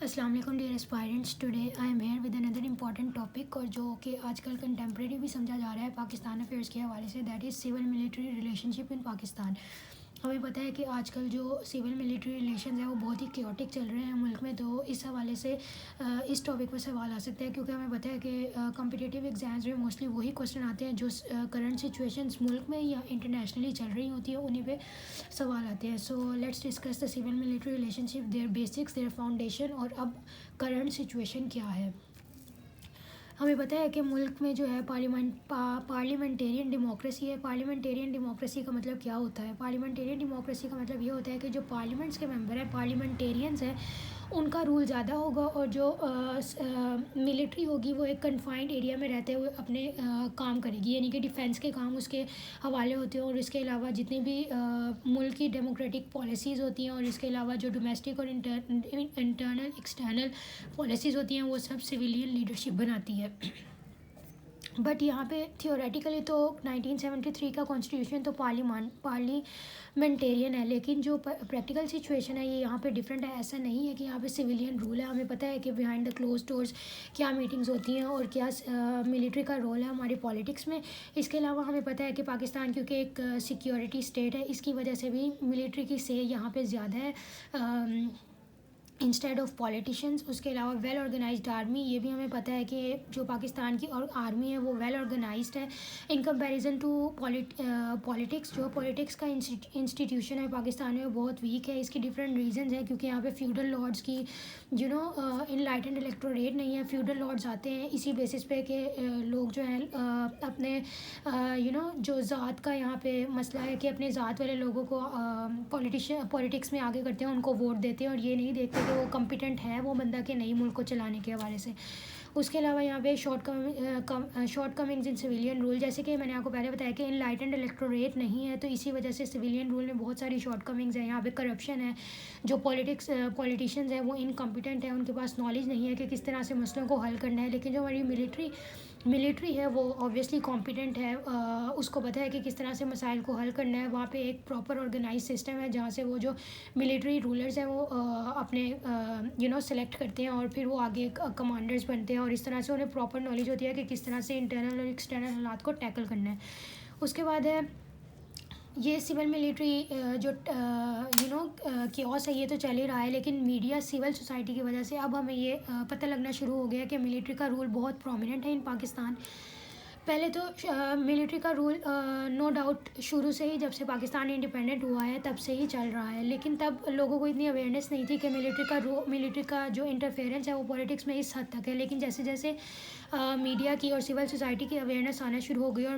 अस्सलाम वालेकुम dear aspirants. Today I am here with another important topic और जो कि आजकल कंटेम्प्रेरी भी समझा जा रहा है पाकिस्तान अफेयर्स के हवाले से, that is civil military relationship in Pakistan. हमें पता है कि आजकल जो सिविल मिलिट्री रिलेशन है वो बहुत ही क्योटिक चल रहे हैं मुल्क में, तो इस हवाले से इस टॉपिक पर सवाल आ सकते हैं क्योंकि हमें पता है कि कॉम्पिटिटिव एग्जाम्स में मोस्टली वही क्वेश्चन आते हैं जो करंट सिचुएशंस मुल्क में या इंटरनेशनली चल रही होती है, उन्हीं पे सवाल आते हैं। So let's discuss the civil military relationship, their basics, their foundation और अब करंट सिचुएशन क्या है। हमें पता है कि मुल्क में जो है पार्लियामेंटेरियन डेमोक्रेसी है। पार्लियामेंटेरियन डेमोक्रेसी का मतलब क्या होता है? पार्लियामेंटेरियन डेमोक्रेसी का मतलब ये होता है कि जो पार्लियामेंट्स के मेंबर हैं, पार्लियामेंटेरियंस हैं, उनका रूल ज़्यादा होगा और जो मिलिट्री होगी वो एक कन्फाइंड एरिया में रहते हुए अपने काम करेगी, यानी कि डिफेंस के काम उसके हवाले होते हैं। और इसके अलावा जितनी भी मुल्क की डेमोक्रेटिक पॉलिसीज़ होती हैं और इसके अलावा जो डोमेस्टिक और इंटरनल एक्सटर्नल पॉलिसीज़ होती हैं वो सब सिविलियन लीडरशिप बनाती है। बट यहाँ पे थियोरेटिकली तो 1973 का कॉन्स्टिट्यूशन तो पार्लियामेंटेरियन है, लेकिन जो प्रैक्टिकल सिचुएशन है ये यहाँ पे डिफरेंट है। ऐसा नहीं है कि यहाँ पे सिविलियन रूल है। हमें पता है कि बिहाइंड द क्लोज डोर्स क्या मीटिंग्स होती हैं और क्या मिलिट्री का रोल है हमारी पॉलिटिक्स में। इसके अलावा हमें पता है कि पाकिस्तान क्योंकि एक सिक्योरिटी स्टेट है, इसकी वजह से भी मिलिट्री की से यहाँ पर ज़्यादा है इंस्टेड ऑफ पॉलिटिशियंस। उसके अलावा वेल ऑर्गेनाइज्ड आर्मी, ये भी हमें पता है कि जो पाकिस्तान की और आर्मी है वो वेल ऑर्गेनाइज्ड है इन कंपैरिजन टू पॉलिटिक्स। जो पॉलिटिक्स का इंस्टीट्यूशन है पाकिस्तान में वो बहुत वीक है। इसकी डिफरेंट रीजंस हैं क्योंकि यहाँ पे फ्यूडल लॉर्ड्स की इनलाइटेंड इलेक्टोरेट नहीं है। फ्यूडल लॉर्ड्स आते हैं इसी बेसिस पे कि लोग जो हैं अपने जो ज़ात का यहाँ पे मसला है कि अपने ज़ात वाले लोगों को पॉलिटिक्स में आगे करते हैं, उनको वोट देते हैं और ये नहीं देखते कि वो कॉम्पिटेंट है वो बंदा कि नहीं मुल्क को चलाने के हवाले से। उसके अलावा यहाँ पे शॉर्ट कमिंग्स इन सिविलियन रूल, जैसे कि मैंने आपको पहले बताया कि इनलाइटेंड इलेक्टोरेट नहीं है, तो इसी वजह से सिविलियन रूल में बहुत सारी शॉर्ट कमिंग्स हैं। यहाँ पे करप्शन है, जो पॉलिटिशियंस हैं वो इनकम्पिटेंट है, उनके पास नॉलेज नहीं है कि किस तरह से मसलों को हल करना है। लेकिन जो हमारी मिलिट्री है वो ऑब्वियसली कॉम्पिटेंट है, उसको पता है कि किस तरह से मसाइल को हल करना है। वहाँ पे एक प्रॉपर ऑर्गेनाइज सिस्टम है जहाँ से वो जो मिलिट्री रूलर्स हैं वो अपने सेलेक्ट करते हैं और फिर वो आगे कमांडर्स बनते हैं और इस तरह से उन्हें प्रॉपर नॉलेज होती है कि किस तरह से इंटरनल और एक्सटर्नल हालात को टैकल करना है। उसके बाद है ये सिविल मिलिट्री जो कियोस है ये तो चल ही रहा है, लेकिन मीडिया सिविल सोसाइटी की वजह से अब हमें ये पता लगना शुरू हो गया कि मिलिट्री का रोल बहुत प्रोमिनेंट है इन पाकिस्तान। पहले तो मिलिट्री का रूल नो डाउट शुरू से ही जब से पाकिस्तान इंडिपेंडेंट हुआ है तब से ही चल रहा है, लेकिन तब लोगों को इतनी अवेयरनेस नहीं थी कि मिलिट्री का जो इंटरफेरेंस है वो पॉलिटिक्स में इस हद तक है। लेकिन जैसे जैसे मीडिया की और सिविल सोसाइटी की अवेयरनेस आना शुरू हो गई और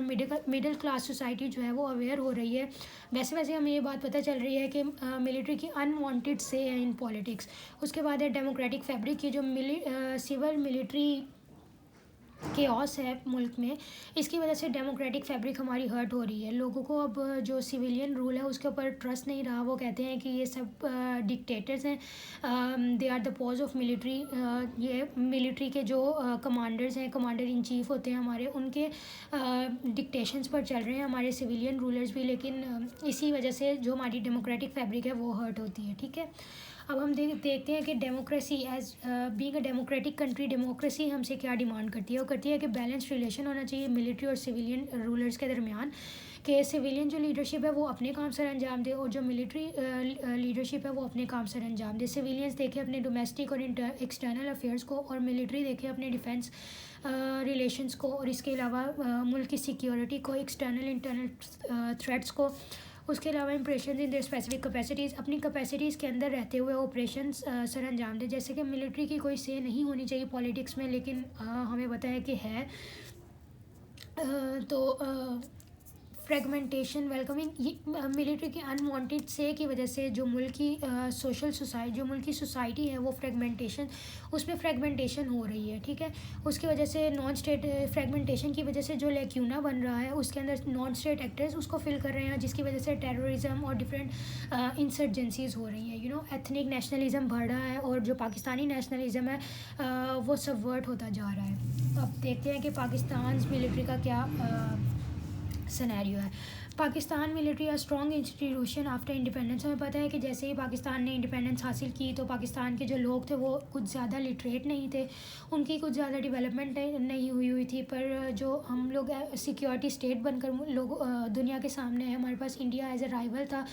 मिडिल क्लास सोसाइटी जो है वो अवेयर हो रही है, वैसे वैसे हमें ये बात पता चल रही है कि मिलिट्री की अनवांटेड से है इन पॉलिटिक्स। उसके बाद है डेमोक्रेटिक फैब्रिक की जो सिविल मिलिट्री केओस है मुल्क में, इसकी वजह से डेमोक्रेटिक फैब्रिक हमारी हर्ट हो रही है। लोगों को अब जो सिविलियन रूल है उसके ऊपर ट्रस्ट नहीं रहा। वो कहते हैं कि ये सब डिक्टेटर्स हैं, they are the pawns of military. ये मिलिट्री के जो कमांडर्स हैं, कमांडर इन चीफ होते हैं हमारे, उनके डिक्टेशंस पर चल रहे हैं हमारे सिविलियन रूलर्स भी, लेकिन इसी वजह से जो हमारी डेमोक्रेटिक फैब्रिक है वो हर्ट होती है। ठीक है, अब हम देखते हैं कि democracy as being a democratic country, democracy हमसे क्या डिमांड करती है। वो करती है कि बैलेंस रिलेशन होना चाहिए मिलिट्री और सिविलियन रूलर्स के दरमियान, कि सिविलियन जो लीडरशिप है वो अपने काम सर अंजाम दे और जो मिलिट्री लीडरशिप है वो अपने काम सर अंजाम दे। सिविलियंस देखे अपने डोमेस्टिक और एक्सटर्नल अफेयर्स को और मिलिट्री देखे अपने डिफेंस रिलेशंस को और इसके अलावा मुल्क की सिक्योरिटी को, एक्सटर्नल इंटरनल थ्रेट्स को। उसके अलावा impression in their specific capacities, अपनी कैपेसिटीज़ के अंदर रहते हुए ऑपरेशन सर अंजाम दे। जैसे कि मिलिट्री की कोई से नहीं होनी चाहिए पॉलिटिक्स में, लेकिन हमें पता है कि है। तो फ्रेगमेंटेशन वेलकमिंग, ये मिलिट्री की अनवांटेड से की वजह से जो मुल्क की जो मुल्क की सोसाइटी है वो उसमें फ्रेगमेंटेशन हो रही है। ठीक है, उसकी वजह से नॉन स्टेट फ्रेगमेंटेशन की वजह से जो लेक्यूना बन रहा है उसके अंदर नॉन स्टेट एक्टर्स उसको फिल कर रहे हैं, जिसकी वजह से टेररिज्म और डिफरेंट इंसर्जेंसीज हो रही हैं। एथनिक नेशनलिज्म बढ़ रहा है और जो पाकिस्तानी नेशनलिज्म है वो सबवर्ट होता जा रहा है। अब देखते हैं कि पाकिस्तान मिलिट्री का क्या सिनेरियो है। Pakistan military strong institution after independence. हमें पता है कि जैसे ही पाकिस्तान ने इंडिपेंडेंस हासिल की तो पाकिस्तान के जो लोग थे वो कुछ ज़्यादा लिटरेट नहीं थे, उनकी कुछ ज़्यादा डेवलपमेंट नहीं हुई थी। पर जो हम लोग सिक्योरिटी स्टेट बनकर लोग दुनिया के सामने है, हमारे पास इंडिया एज ए राइवल था।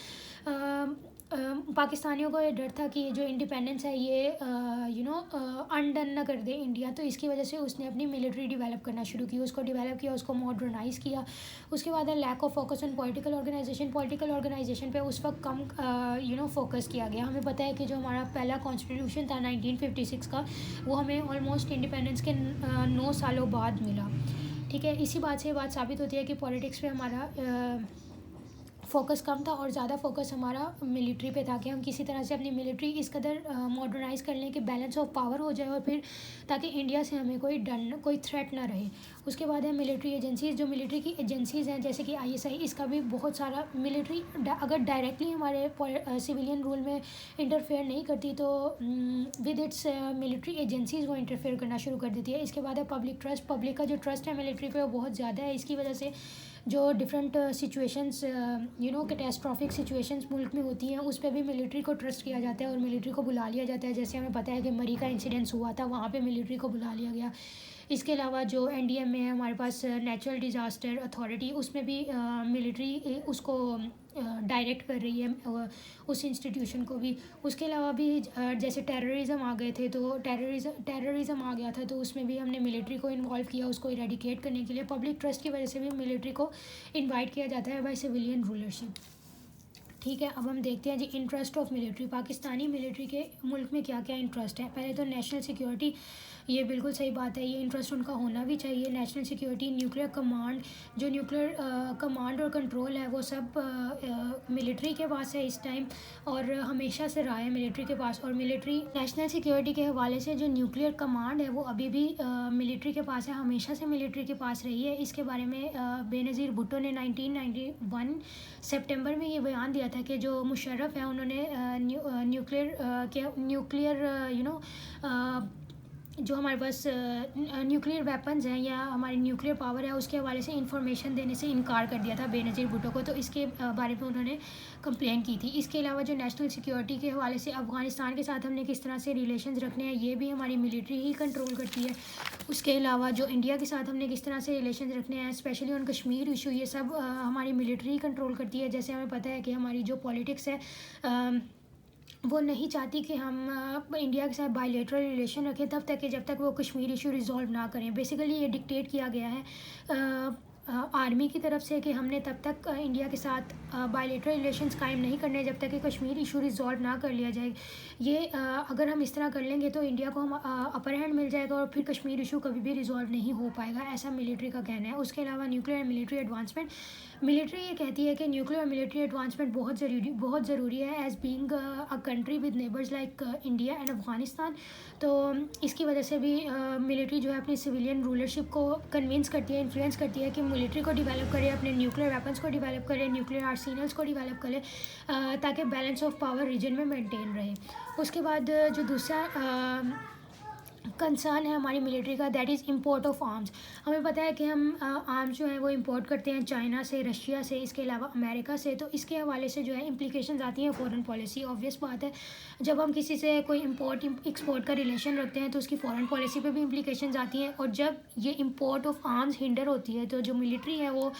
पाकिस्तानियों को ये डर था कि जो इंडिपेंडेंस है ये अनडन ना कर दे इंडिया, तो इसकी वजह से उसने अपनी मिलिट्री डेवलप करना शुरू की, उसको डेवलप किया, उसको मॉडर्नाइज़ किया। उसके बाद lack of focus on political organisation पे उस वक्त कम फोकस किया गया। हमें पता है कि जो हमारा पहला कॉन्स्टिट्यूशन था 1956 का, वो हमें ऑलमोस्ट इंडिपेंडेंस के 9 सालों बाद मिला। ठीक है, इसी बात से ये बात साबित होती है कि पॉलिटिक्स पे हमारा फोकस कम था और ज़्यादा फोकस हमारा मिलिट्री पे था कि हम किसी तरह से अपनी मिलिट्री इस कदर मॉडर्नाइज़ कर लें कि बैलेंस ऑफ पावर हो जाए, और फिर ताकि इंडिया से हमें कोई थ्रेट ना रहे। उसके बाद है मिलिट्री एजेंसीज़। जो मिलिट्री की एजेंसीज़ हैं जैसे कि ISI, इसका भी बहुत सारा मिलिट्री अगर डायरेक्टली हमारे सिविलियन रूल में इंटरफेयर नहीं करती तो विद इट्स मिलिट्री एजेंसीज़ वो इंटरफेयर करना शुरू कर देती है। इसके बाद है पब्लिक ट्रस्ट। पब्लिक का जो ट्रस्ट है मिलिट्री पे वो बहुत ज़्यादा है। इसकी वजह से जो डिफरेंट सिचुएशंस कैटास्ट्रॉफिक सिचुएशंस मुल्क में होती हैं उस पर भी मिलिट्री को ट्रस्ट किया जाता है और मिलिट्री को बुला लिया जाता है। जैसे हमें पता है कि मरी का इंसिडेंस हुआ था, वहाँ पे मिलिट्री को बुला लिया गया। इसके अलावा जो NDM में है हमारे पास नेचुरल डिज़ास्टर अथॉरिटी, उसमें भी मिलिट्री उसको डायरेक्ट कर रही है उस इंस्टीट्यूशन को भी। उसके अलावा भी जैसे टेररिज्म आ गए थे तो टेररिज्म आ गया था तो उसमें भी हमने मिलिट्री को इन्वॉल्व किया उसको इरेडिकेट करने के लिए। पब्लिक ट्रस्ट की वजह से भी मिलिट्री को इन्वाइट किया जाता है बाय सिविलियन रूलरशिप। ठीक है, अब हम देखते हैं जी interest of military. Pakistani military के मुल्क में क्या क्या इंटरेस्ट है। पहले तो नेशनल सिक्योरिटी, ये बिल्कुल सही बात है, ये इंटरेस्ट उनका होना भी चाहिए। नेशनल सिक्योरिटी, न्यूक्लियर कमांड, जो न्यूक्लियर कमांड और कंट्रोल है वो सब मिलिट्री के पास है इस टाइम और हमेशा से रहा है मिलिट्री के पास। और मिलिट्री नेशनल सिक्योरिटी के हवाले से जो न्यूक्लियर कमांड है वो अभी भी मिलिट्री के पास है, हमेशा से मिलिट्री के पास रही है। इसके बारे में बेनज़ीर भुट्टो ने 1991 सितंबर में ये बयान दिया था कि जो मुशर्रफ है उन्होंने न्यूक्लियर जो हमारे पास न्यूक्लियर वेपन्स हैं या हमारी न्यूक्लियर पावर है उसके हवाले से इंफॉर्मेशन देने से इनकार कर दिया था बेनज़ीर भुट्टो को, तो इसके बारे में उन्होंने कंप्लेन की थी। इसके अलावा जो नेशनल सिक्योरिटी के हवाले से अफ़गानिस्तान के साथ हमने किस तरह से रिलेशंस रखने हैं ये भी हमारी मिलिट्री ही कंट्रोल करती है। उसके अलावा जो इंडिया के साथ हमने किस तरह से रिलेशन रखने हैं, स्पेशली ऑन कश्मीर इशू, ये सब हमारी मिलिट्री ही कंट्रोल करती है। जैसे हमें पता है कि हमारी जो पॉलिटिक्स है वो नहीं चाहती कि हम इंडिया के साथ बायलैटरल रिलेशन रखें तब तक कि जब तक वो कश्मीर इशू रिजॉल्व ना करें। बेसिकली ये डिक्टेट किया गया है आर्मी की तरफ से कि हमने तब तक इंडिया के साथ बायलैटरल रिलेशंस कायम नहीं करने जब तक कि कश्मीर इशू रिजॉल्व ना कर लिया जाए। ये अगर हम इस तरह कर लेंगे तो इंडिया को हम अपर हैंड मिल जाएगा और फिर कश्मीर इशू कभी भी रिजॉल्व नहीं हो पाएगा, ऐसा मिलिट्री का कहना है। उसके अलावा nuclear and military advancement, military ये कहती है कि न्यूक्लियर और मिलिट्री एडवांसमेंट बहुत ज़रूरी है as being a country with neighbours like India and Afghanistan. तो इसकी वजह से भी मिलिट्री जो है अपनी सिविलियन रूलरशिप को कन्विंस करती है, इन्फ्लुएंस करती है कि मिलिट्री को डिवेलप करे, अपने न्यूक्लियर वेपन्स को डिवेलप करे, न्यूक्लियर आर्सेनल्स को डिवेलप करे ताकि बैलेंस ऑफ पावर रीजन में मेंटेन रहे। उसके बाद जो दूसरा कंसर्न है हमारी मिलिट्री का, that is import of arms. हमें पता है कि हम आर्म्स जो है वो इंपोर्ट करते हैं चाइना से, रशिया से, इसके अलावा अमेरिका से। तो इसके हवाले से जो है इम्प्लिकेशंस आती हैं फॉरेन पॉलिसी। ऑब्वियस बात है जब हम किसी से कोई इंपोर्ट एक्सपोर्ट का रिलेशन रखते हैं तो उसकी फॉरेन पॉलिसी पे भी इम्प्लिकेशंस आती हैं। और जब ये इंपोर्ट ऑफ आर्म्स हिंडर होती है तो जो मिलिट्री है वो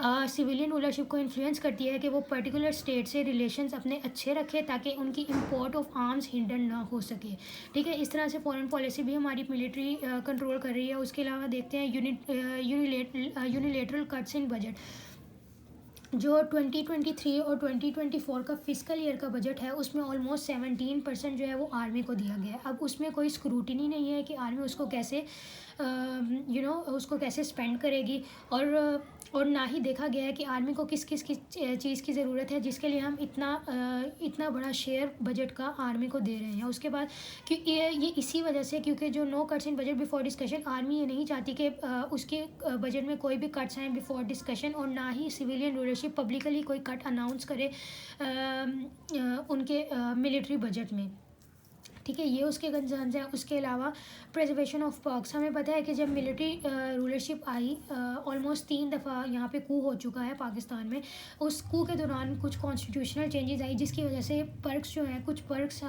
सिविलियन रूलरशिप को इन्फ्लुएंस करती है कि वो पर्टिकुलर स्टेट से रिलेशंस अपने अच्छे रखे ताकि उनकी इंपोर्ट ऑफ आर्म्स हिंडर ना हो सके। ठीक है, इस तरह से फॉरेन पॉलिसी भी हमारी मिलिट्री कंट्रोल कर रही है। उसके अलावा देखते हैं यूनिलेटरल कट्स इन बजट। जो 2023 और 2024 का फिस्कल ईयर का बजट है उसमें ऑलमोस्ट 17% जो है वो आर्मी को दिया गया है। अब उसमें कोई स्क्रूटिनी नहीं है कि आर्मी उसको कैसे उसको कैसे स्पेंड करेगी और ना ही देखा गया है कि आर्मी को किस चीज़ की ज़रूरत है जिसके लिए हम इतना बड़ा शेयर बजट का आर्मी को दे रहे हैं। उसके बाद कि ये इसी वजह से क्योंकि जो no cuts in budget before discussion, army ये नहीं चाहती कि उसके बजट में कोई भी कट्स आएँ बिफोर डिस्कशन, और ना ही सिविलियन रूलरशिप पब्लिकली कोई कट अनाउंस करे उनके मिलिट्री बजट में। ठीक है, ये उसके कंसर्न्स हैं। उसके अलावा प्रिजर्वेशन ऑफ पर्क्स, हमें पता है कि जब मिलिट्री रूलरशिप आई, ऑलमोस्ट 3 दफ़ा यहाँ पे कू हो चुका है पाकिस्तान में। उस कू के दौरान कुछ कॉन्स्टिट्यूशनल चेंजेस आई जिसकी वजह से पर्क्स जो हैं, कुछ पर्क्स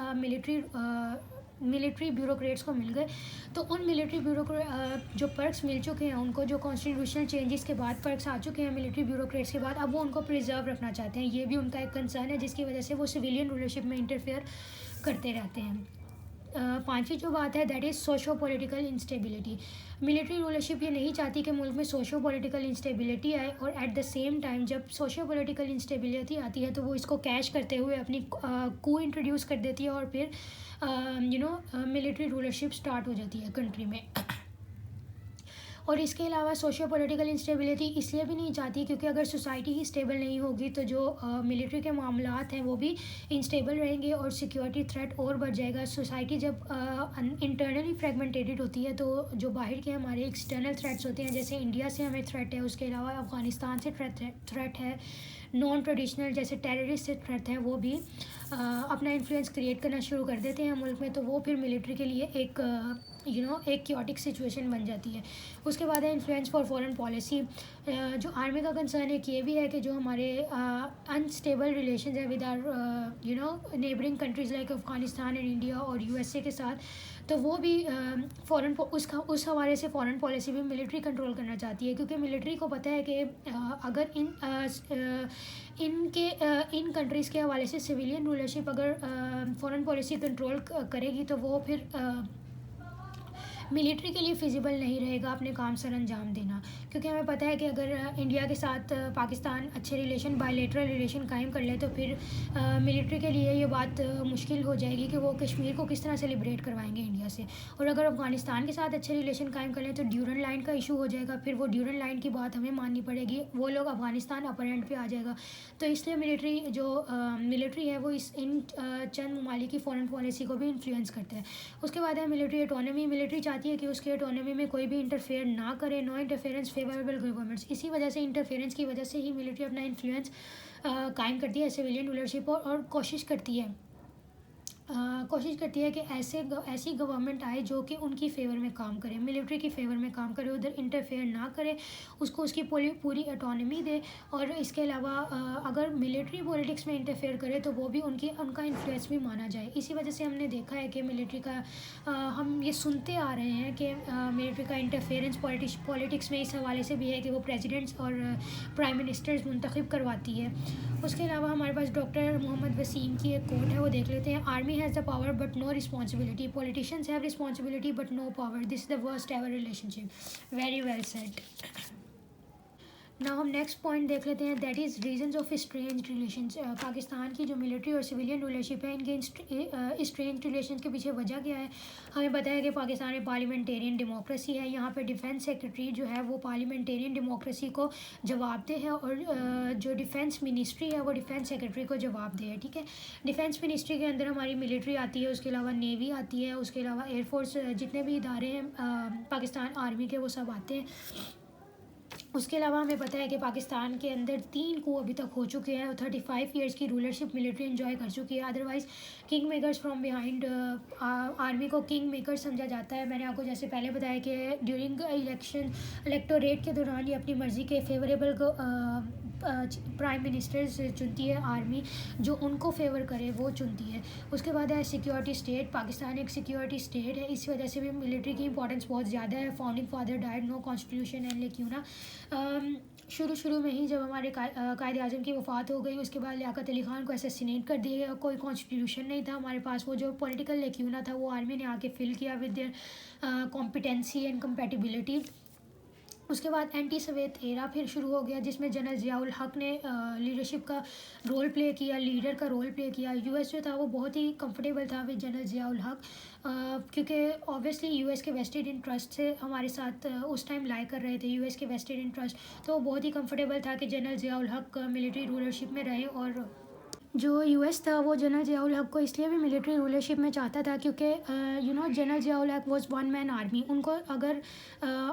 मिलिट्री ब्यूरोक्रेट्स को मिल गए। तो उन मिलिट्री जो पर्क्स मिल चुके हैं उनको, जो कॉन्स्टिट्यूशनल चेंजेस के बाद पर्क्स आ चुके हैं मिलिट्री ब्यूरोक्रेट्स के बाद, अब वो उनको प्रिजर्व रखना चाहते हैं। ये भी उनका एक कंसर्न है जिसकी वजह से वो सिविलियन रूलरशिप में इंटरफेयर करते रहते हैं। पांचवी जो बात है that is socio political instability. Military rulership ये नहीं चाहती कि मुल्क में सोशो पॉलिटिकल इंस्टेबिलिटी आए, और एट द सेम टाइम जब सोशो पॉलिटिकल इंस्टेबिलिटी आती है तो वो इसको कैश करते हुए अपनी कू इंट्रोड्यूस कर देती है, और फिर मिलिट्री रूलरशिप स्टार्ट हो जाती है कंट्री में। और इसके अलावा सोशो पॉलिटिकल इंस्टेबिलिटी इसलिए भी नहीं चाहती क्योंकि अगर सोसाइटी ही स्टेबल नहीं होगी तो जो मिलिट्री के मामलात हैं वो भी इंस्टेबल रहेंगे और सिक्योरिटी थ्रेट और बढ़ जाएगा। सोसाइटी जब इंटरनली फ्रेगमेंटेटेड होती है तो जो बाहर के हमारे एक्सटर्नल थ्रेट्स होते हैं, जैसे इंडिया से हमें थ्रेट है, उसके अलावा अफ़गानिस्तान से थ्रेट है, नॉन ट्रेडिशनल जैसे टेररिस्ट से थ्रेट है, वो भी अपना इन्फ्लुएंस क्रिएट करना शुरू कर देते हैं मुल्क में। तो वो फिर मिलिट्री के लिए एक एक क्योटिक सिचुएशन बन जाती है। उसके बाद है इन्फ्लुएंस फॉर फॉरेन पॉलिसी। जो आर्मी का कंसर्न एक ये भी है कि जो हमारे अनस्टेबल रिलेशन है with our neighbouring countries like Afghanistan and India और यूएसए के साथ, तो वो भी उस हवाले से फ़ॉरेन पॉलिसी भी मिलिट्री कंट्रोल करना चाहती है, क्योंकि मिलिट्री को पता है कि अगर इन कंट्रीज़ के हवाले से सिविलियन रूलरशिप अगर फ़ॉरेन पॉलिसी कंट्रोल करेगी तो वो फिर मिलिट्री के लिए फिजिबल नहीं रहेगा अपने काम सर अंजाम देना। क्योंकि हमें पता है कि अगर इंडिया के साथ पाकिस्तान अच्छे रिलेशन, बायलैटरल रिलेशन कायम कर ले तो फिर मिलिट्री के लिए ये बात मुश्किल हो जाएगी कि वो कश्मीर को किस तरह से लिबरेट करवाएंगे इंडिया से। और अगर अफ़गानिस्तान के साथ अच्छे रिलेशन कायम कर लें तो ड्यूरन लाइन का इशू हो जाएगा, फिर वो ड्यूरन लाइन की बात हमें माननी पड़ेगी, वो लोग अफ़गानिस्तान अपर एंड पे आ जाएगा। तो इसलिए मिलिट्री है वो इन चंद ममालिक की फ़ॉरेन पॉलिसी को भी इन्फ्लुएंस करता है। उसके बाद है मिलिट्री ऑटोनॉमी। मिलिट्री चाहती है कि उसके ऑटोनॉमी में कोई भी इंटरफेयर ना करे, नो इंटरफेरेंस फेवरेबल गवर्नमेंट्स। इसी वजह से इंटरफेरेंस की वजह से ही मिलिट्री अपना इन्फ्लुएंस कायम करती है सिविलियन रूलरशिप और कोशिश करती है कि ऐसी गवर्नमेंट आए जो कि उनकी फेवर में काम करे, मिलिट्री की फेवर में काम करे, उधर इंटरफेयर ना करे, उसको उसकी पूरी ऑटोनॉमी दे। और इसके अलावा अगर मिलिट्री पॉलिटिक्स में इंटरफेयर करे तो वो भी उनका इन्फ्लुएंस भी माना जाए। इसी वजह से हमने देखा है कि मिलिट्री का हम ये सुनते आ रहे हैं कि मिलिट्री का इंटरफेरेंस पॉलिटिक्स में इस हवाले से भी है कि वो प्रेसिडेंट्स और प्राइम मिनिस्टर्स मुंतखब करवाती है। उसके अलावा हमारे पास डॉक्टर मोहम्मद वसीम की एक कोट है, वो देख लेते हैं। Army has the power but no responsibility. Politicians have responsibility but no power. This is the worst ever relationship. Very well said. Now हम नेक्स्ट पॉइंट देख लेते हैं, that is reasons of strange relations. Pakistan की जो military और civilian rulership है इनके strange relation के पीछे वजह क्या है। हमें पता है कि पाकिस्तान में पार्लियामेंटेरियन डेमोक्रेसी है, यहाँ पे डिफेंस सेक्रेटरी जो है वो पार्लियामेंटेरियन डेमोक्रेसी को जवाबदेह है, और जो डिफेंस मिनिस्ट्री है वो डिफेंस सेक्रेटरी को जवाबदेह है। ठीक है, डिफेंस मिनिस्ट्री के अंदर हमारी मिलिट्री आती है, उसके अलावा नेवी आती है, उसके अलावा एयरफोर्स, जितने भी इदारे हैं पाकिस्तान आर्मी के वो सब आते हैं। उसके अलावा हमें पता है कि पाकिस्तान के अंदर 3 कू अभी तक हो चुके हैं और 35 ईयर्स की रूलरशिप मिलिट्री एंजॉय कर चुकी है। Otherwise king makers from behind army को किंग मेकर समझा जाता है। मैंने आपको जैसे पहले बताया कि ड्यूरिंग इलेक्टोरेट के दौरान ये अपनी मर्ज़ी के फेवरेबल प्राइम मिनिस्टर्स चुनती है आर्मी, जो उनको फेवर करे वो चुनती है। उसके बाद है सिक्योरिटी स्टेट। पाकिस्तान एक सिक्योरिटी स्टेट है, इस वजह से भी मिलिट्री की इंपॉर्टेंस बहुत ज़्यादा है। Founding father died, no constitution and क्यों ना शुरू में ही जब हमारे कायद आज़म की वफ़ात हो गई, उसके बाद लियाकत अली ख़ान को असैसिनेट कर दिया गया, कोई कॉन्स्टिट्यूशन नहीं था हमारे पास। वो जो पॉलिटिकल लेक्यूना था वो आर्मी ने आके फिल किया with their competency and compatibility. उसके बाद एंटी सवेत एरा फिर शुरू हो गया, जिसमें जनरल ज़ियाउल हक ने लीडरशिप का रोल प्ले किया, लीडर का रोल प्ले किया। यूएस जो था वो बहुत ही कंफर्टेबल था विद जनरल ज़ियाउल हक, क्योंकि ऑब्वियसली यूएस के वेस्टेड इंटरेस्ट से हमारे साथ उस टाइम लाई कर रहे थे यूएस के वेस्टेड इंटरेस्ट, तो बहुत ही कंफर्टेबल था कि जनरल ज़ियाउल हक मिलिट्री रूलरशिप में रहे और जो यूएस था वो जनरल ज़ियाउल हक को इसलिए भी मिलिट्री रूलरशिप में चाहता था क्योंकि जनरल ज़ियाउल हक वाज वन मैन आर्मी। उनको अगर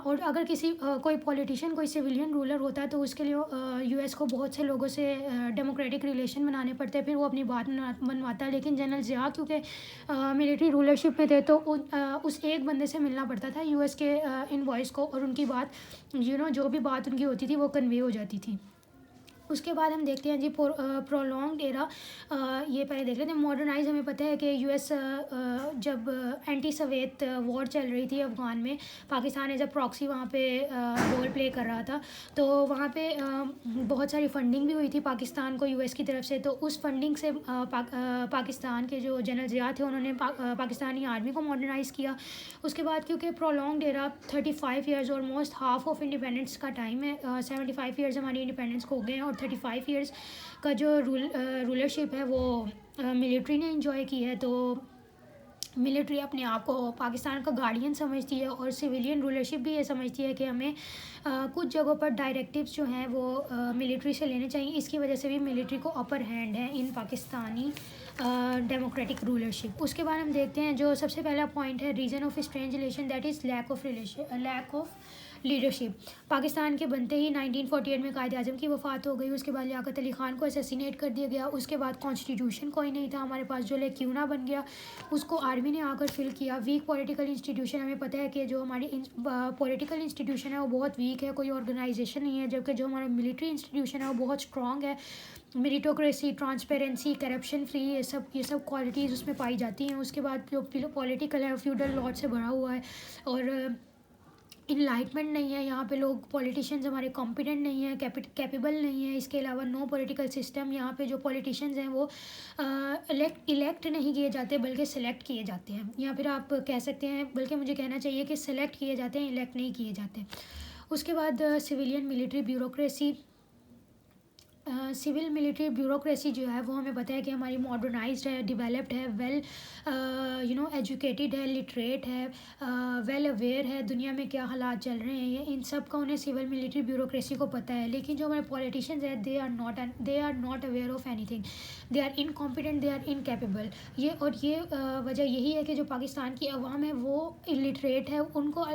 और अगर किसी कोई पॉलिटिशियन कोई सिविलियन रूलर होता है तो उसके लिए यूएस को बहुत से लोगों से डेमोक्रेटिक रिलेशन बनाने पड़ते, फिर वो अपनी बात मनवाता। लेकिन जनरल ज़िया क्योंकि मिलिट्री रूलरशिप में थे तो उस एक बंदे से मिलना पड़ता था यूएस के इनवॉइस को, और उनकी बात जो भी बात उनकी होती थी वो कन्वे हो जाती थी। उसके बाद हम देखते हैं जी प्रोलॉन्ग्ड एरा। ये पहले देख लेते हैं मॉडर्नाइज। हमें पता है कि यूएस जब एंटी सवेत वॉर चल रही थी अफ़गान में, पाकिस्तान एज अ प्रॉक्सी वहाँ पे रोल प्ले कर रहा था, तो वहाँ पे बहुत सारी फंडिंग भी हुई थी पाकिस्तान को यूएस की तरफ से। तो उस फंडिंग से पाकिस्तान के जो जनरल ज़िया थे उन्होंने पाकिस्तानी आर्मी को मॉडर्नाइज़ किया। उसके बाद क्योंकि prolonged era 35 years almost half of independence का टाइम है, 75 ईयर्स हमारी इंडिपेंडेंस को हो गए हैं, और 35 ईयर्स का जो रूलरशिप है वो मिलिट्री ने एंजॉय की है। तो मिलिट्री अपने आप को पाकिस्तान का गार्डियन समझती है, और सिविलियन रूलरशिप भी ये समझती है कि हमें कुछ जगहों पर डायरेक्टिव्स जो हैं वो मिलिट्री से लेने चाहिए। इसकी वजह से भी मिलिट्री को अपर हैंड है इन पाकिस्तानी डेमोक्रेटिक रूलरशिप। उसके बाद हम देखते हैं जो सबसे पहला पॉइंट है reason of strange relation, that is lack of leadership. Pakistan के बनते ही 1948 में कायद आज़म की वफ़ात हो गई। उसके बाद लियाकत अली ख़ान को असैसिनेट कर दिया गया। उसके बाद कॉन्स्टिट्यूशन कोई नहीं था हमारे पास, जो क्यूना बन गया, उसको आर्मी ने आकर फिल किया। वीक पॉलिटिकल इंस्टीट्यूशन, हमें पता है कि जो हमारी पॉलिटिकल इंस्टीट्यूशन है वो बहुत वीक है, कोई ऑर्गेनाइजेशन नहीं है, जबकि जो हमारा मिलिट्री इंस्टीट्यूशन है वो बहुत स्ट्रॉन्ग है। मेरिटोक्रेसी, ट्रांसपेरेंसी, करप्शन फ्री, ये सब क्वालिटीज़ उसमें पाई जाती हैं। उसके बाद जो पॉलिटिकल है फ्यूडल लॉज से भरा हुआ है, और इनलाइटमेंट नहीं है यहाँ पे। लोग पॉलिटिशियंस हमारे कॉम्पिटेंट नहीं है, कैपेबल नहीं है। इसके अलावा नो पॉलिटिकल सिस्टम। यहाँ पे जो पॉलिटिशियंस हैं वो इलेक्ट नहीं किए जाते बल्कि सेलेक्ट किए जाते हैं, या फिर आप कह सकते हैं, बल्कि मुझे कहना चाहिए कि सेलेक्ट किए जाते हैं, इलेक्ट नहीं किए जाते। उसके बाद civilian military bureaucracy. Civil military bureaucracy जो है वो हमें पता है कि हमारी मॉडर्नाइज्ड है, डेवलप्ड है, वेल एजुकेटेड है, लिटरेट है, वेल अवेयर है दुनिया में क्या हालात चल रहे हैं, ये इन सब का उन्हें सिविल मिलिट्री ब्यूरोक्रेसी को पता है। लेकिन जो हमारे पॉलिटिशियंस हैं they are not aware of anything, they are incompetent, they are incapable. ये वजह यही है कि जो पाकिस्तान की अवाम है वो इलिटरेट है, उनको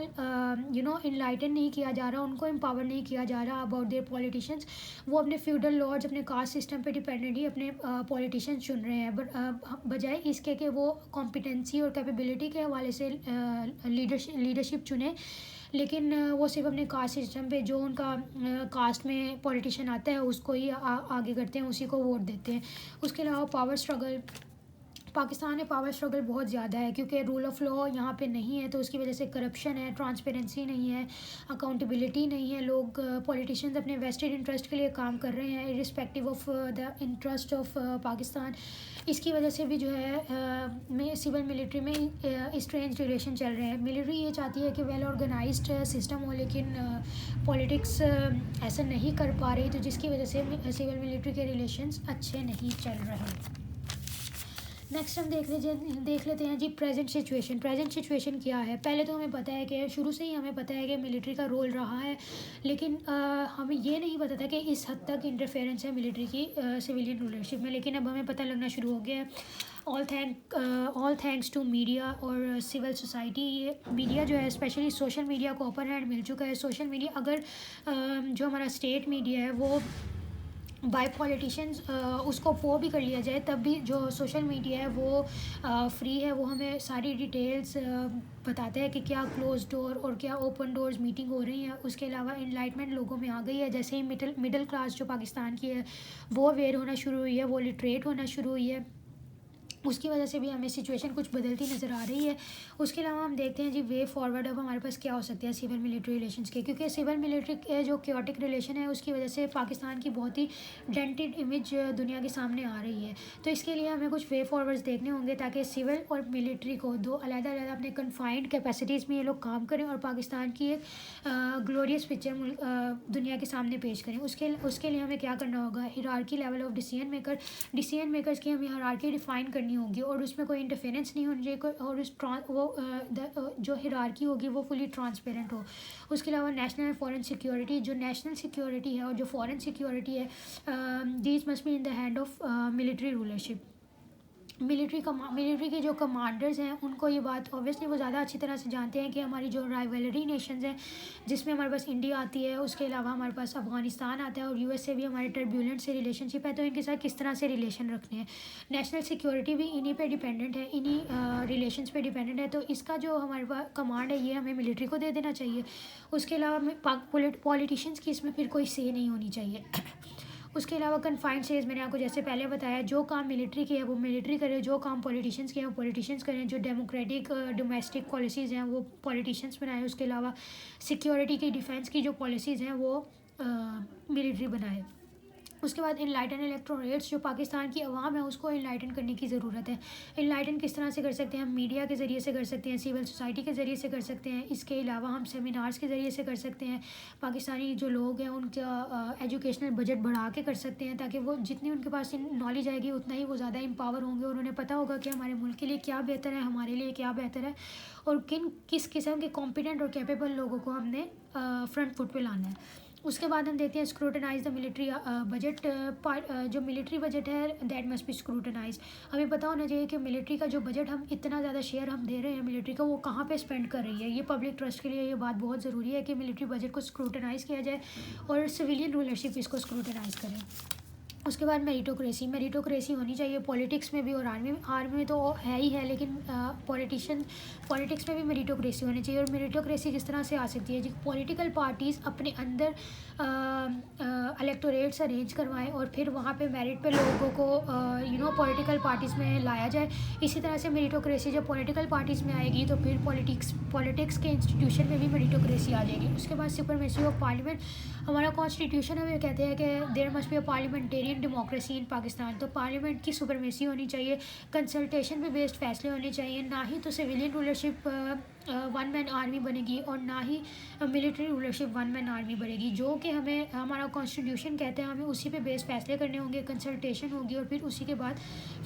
इनलाइटन नहीं किया जा रहा, उनको एम्पावर नहीं किया जा रहा अबाउट देयर पॉलिटिशियंस। वो अपने फ्यूडल लॉर्ड्स, अपने कास्ट सिस्टम पे डिपेंडेंट ही अपने पॉलिटिशियंस चुन रहे हैं, बट बजाय इसके कि वो कॉम्पिटेंसी और कैपेबिलिटी के हवाले से लीडरशिप चुने। लेकिन वो सिर्फ अपने कास्ट सिस्टम पे जो उनका कास्ट में पॉलिटिशियन आता है उसको ही आगे करते हैं, उसी को वोट देते हैं। उसके अलावा पावर स्ट्रगल। पाकिस्तान में पावर स्ट्रगल बहुत ज़्यादा है क्योंकि रूल ऑफ़ लॉ यहाँ पे नहीं है, तो उसकी वजह से करप्शन है, ट्रांसपेरेंसी नहीं है, अकाउंटेबिलिटी नहीं है। लोग पॉलिटिशियंस अपने वेस्टेड इंटरेस्ट के लिए काम कर रहे हैं irrespective of the interest of Pakistan. इसकी वजह से भी जो है सिविल मिलिट्री में स्ट्रेंज रिलेशन चल रहे हैं। मिलिट्री ये चाहती है कि वेल ऑर्गेनाइज्ड सिस्टम हो, लेकिन पॉलिटिक्स ऐसा नहीं कर पा रही, तो जिसकी वजह से सिविल मिलिट्री के रिलेशंस अच्छे नहीं चल रहे। नेक्स्ट हम देख लेते हैं जी प्रेजेंट सिचुएशन। प्रेजेंट सिचुएशन क्या है? पहले तो हमें पता है कि शुरू से ही हमें पता है कि मिलिट्री का रोल रहा है, लेकिन हमें ये नहीं पता था कि इस हद तक इंटरफेरेंस है मिलिट्री की सिविलियन रूलरशिप में। लेकिन अब हमें पता लगना शुरू हो गया है, ऑल थैंक्स टू मीडिया और सिविल सोसाइटी। ये मीडिया जो है स्पेशली सोशल मीडिया को अपर हैंड मिल चुका है। सोशल मीडिया अगर जो हमारा स्टेट मीडिया है वो बाय पॉलिटिशियंस उसको वो भी कर लिया जाए, तब भी जो सोशल मीडिया है वो फ्री है, वो हमें सारी डिटेल्स बताते हैं कि क्या क्लोज डोर और क्या ओपन डोर्स मीटिंग हो रही है। उसके अलावा इनलाइटमेंट लोगों में आ गई है, जैसे ही मिडिल क्लास जो पाकिस्तान की है वो अवेयर होना शुरू हुई है, वो लिटरेट होना शुरू हुई है, उसकी वजह से भी हमें सिचुएशन कुछ बदलती नज़र आ रही है। उसके अलावा हम देखते हैं जी वे फॉरवर्ड अब हमारे पास क्या हो सकते हैं सिविल मिलिट्री रिलेशंस के, क्योंकि सिविल मिलिट्री के जो क्योटिक रिलेशन है उसकी वजह से पाकिस्तान की बहुत ही डेंटेड इमेज दुनिया के सामने आ रही है। तो इसके लिए हमें कुछ वे फॉरवर्ड्स देखने होंगे ताकि सिविल और मिलिट्री को दो अलग-अलग अपने कन्फाइंड कैपेसिटीज़ में ये लोग काम करें और पाकिस्तान की एक ग्लोरियस पिक्चर दुनिया के सामने पेश करें। उसके लिए हमें क्या करना होगा, hierarchy level of decision makers की हमें हिरार्की डिफ़ाइन करनी होगी और उसमें कोई इंटरफेरेंस नहीं होनी चाहिए और जो हिरार्की होगी वो फुली ट्रांसपेरेंट हो। उसके अलावा नेशनल एंड फॉरेन सिक्योरिटी, जो नेशनल सिक्योरिटी है और जो फॉरेन सिक्योरिटी है, these must be in the hand of military rulership. Military के जो कमांडर्स हैं उनको ये बात ऑब्वियसली वो ज़्यादा अच्छी तरह से जानते हैं कि हमारी जो राइवलरी नेशंस हैं, जिसमें हमारे पास इंडिया आती है, उसके अलावा हमारे पास अफगानिस्तान आता है और यूएस से भी हमारे टर्ब्यूलेंट से रिलेशनशिप है, तो इनके साथ किस तरह से रिलेशन रखने हैं। नेशनल सिक्योरिटी भी इन्हीं पे डिपेंडेंट है, इन्हीं रिलेशंस पे डिपेंडेंट है, तो इसका जो हमारे पास कमांड है ये हमें मिलिट्री को दे देना चाहिए। उसके अलावा पॉलिटिशियंस की इसमें फिर कोई से नहीं होनी चाहिए। उसके अलावा कन्फाइंड स्पेस, मैंने आपको जैसे पहले बताया, जो काम मिलिट्री के है वो मिलिट्री करे, जो काम पॉलिटिशियंस के हैं वो पॉलिटिशियंस करें, जो डेमोक्रेटिक डोमेस्टिक पॉलिसीज़ हैं वो पॉलिटिशियंस बनाए। उसके अलावा सिक्योरिटी की, डिफेंस की जो पॉलिसीज़ हैं वो मिलिट्री बनाए। उसके बाद इनलाइटन इलेक्टोरेट्स, जो पाकिस्तान की आवाम है उसको इनलाइटन करने की ज़रूरत है। इनलाइटन किस तरह से कर सकते हैं? हम मीडिया के ज़रिए से कर सकते हैं, सिविल सोसाइटी के ज़रिए से कर सकते हैं, इसके अलावा हम सेमिनार्स के ज़रिए से कर सकते हैं। पाकिस्तानी जो लोग हैं उनका एजुकेशनल बजट बढ़ा के कर सकते हैं, ताकि वो जितनी उनके पास नॉलेज आएगी उतना ही वो ज़्यादा एम्पावर होंगे और उन्हें पता होगा कि हमारे मुल्क के लिए क्या बेहतर है, हमारे लिए क्या बेहतर है और किस किस्म के कॉम्पिटेंट और कैपेबल लोगों को हमने फ्रंट फुट पर लाना है। उसके बाद हम देखते हैं स्क्रूटनाइज द मिलिट्री बजट। जो मिलिट्री बजट है दैट मस्ट बी स्क्रूटनाइज। हमें पता होना चाहिए कि मिलिट्री का जो बजट हम इतना ज़्यादा शेयर हम दे रहे हैं मिलिट्री का, वो कहाँ पे स्पेंड कर रही है। ये पब्लिक ट्रस्ट के लिए ये बात बहुत ज़रूरी है कि मिलिट्री बजट को स्क्रूटनाइज़ किया जाए और सिविलियन रूलरशिप इसको स्क्रूटनाइज़ करें। उसके बाद मेरिटोक्रेसी होनी चाहिए पॉलिटिक्स में भी और आर्मी में तो है ही है, लेकिन पॉलिटिक्स में भी मेरिटोक्रेसी होनी चाहिए। और मेरिटोक्रेसी किस तरह से आ सकती है जी? पॉलिटिकल पार्टीज़ अपने अंदर इलेक्टोरेट्स अरेंज करवाएं और फिर वहाँ पे मेरिट पे लोगों को पॉलिटिकल पार्टीज़ में लाया जाए। इसी तरह से मेरिटोक्रेसी जब पॉलिटिकल पार्टीज़ में आएगी तो फिर पॉलिटिक्स के इंस्टीट्यूशन में भी मेरिटोक्रेसी आ जाएगी। उसके बाद सुपरमेसी ऑफ पार्लियामेंट। हमारा कॉन्स्टिट्यूशन हमें कहते हैं कि there must be a parliamentarian democracy in Pakistan. तो पार्लियामेंट की सुपरमेसी होनी चाहिए, कंसल्टेशन पे बेस्ड फैसले होने चाहिए, ना ही तो civilian rulership one man army बनेगी और ना ही military rulership one man army बनेगी। जो कि हमें हमारा कॉन्स्टिट्यूशन कहते हैं हमें उसी पे बेस्ड फैसले करने होंगे, कंसल्टेशन होगी और फिर उसी के बाद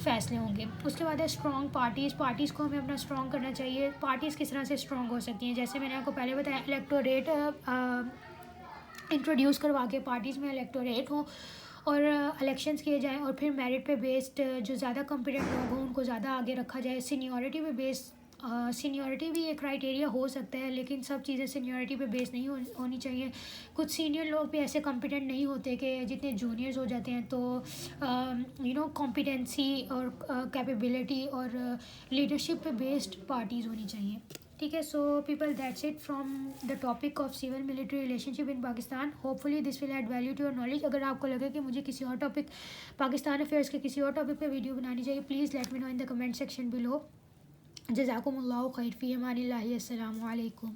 फैसले होंगे। उसके बाद है स्ट्रॉन्ग पार्टीज़ को हमें अपना स्ट्रॉन्ग करना चाहिए। पार्टीज़ किस तरह से स्ट्रॉन्ग हो सकती हैं? जैसे मैंने आपको पहले बताया, इलेक्टोरेट इंट्रोड्यूस करवा के पार्टीज़ में इलेक्टोरेट हो और इलेक्शंस किए जाएं और फिर मेरिट पे बेस्ड जो ज़्यादा कॉम्पिटेंट लोग हों उनको ज़्यादा आगे रखा जाए। सीनियरिटी पे बेस्ड सीनियरिटी भी एक क्राइटेरिया हो सकता है, लेकिन सब चीज़ें सीनियरिटी पे बेस नहीं होनी चाहिए। कुछ सीनियर लोग भी ऐसे कॉम्पिटेंट नहीं होते कि जितने जूनियर्स हो जाते हैं, तो कॉम्पिटेंसी और कैपेबिलिटी और लीडरशिप पे बेस्ड पार्टीज़ होनी चाहिए। ठीक है, so people that's it from the topic of civil military relationship in Pakistan. Hopefully this will add value to your knowledge. अगर आपको लगे कि मुझे किसी और टॉपिक, पाकिस्तान अफेयर्स के किसी और टॉपिक पे वीडियो बनानी चाहिए, please let me know in the comment section below. जज़ाकुमुल्लाहु खैर फ़ी अमानिल्लाहि। अस्सलामु अलैकुम।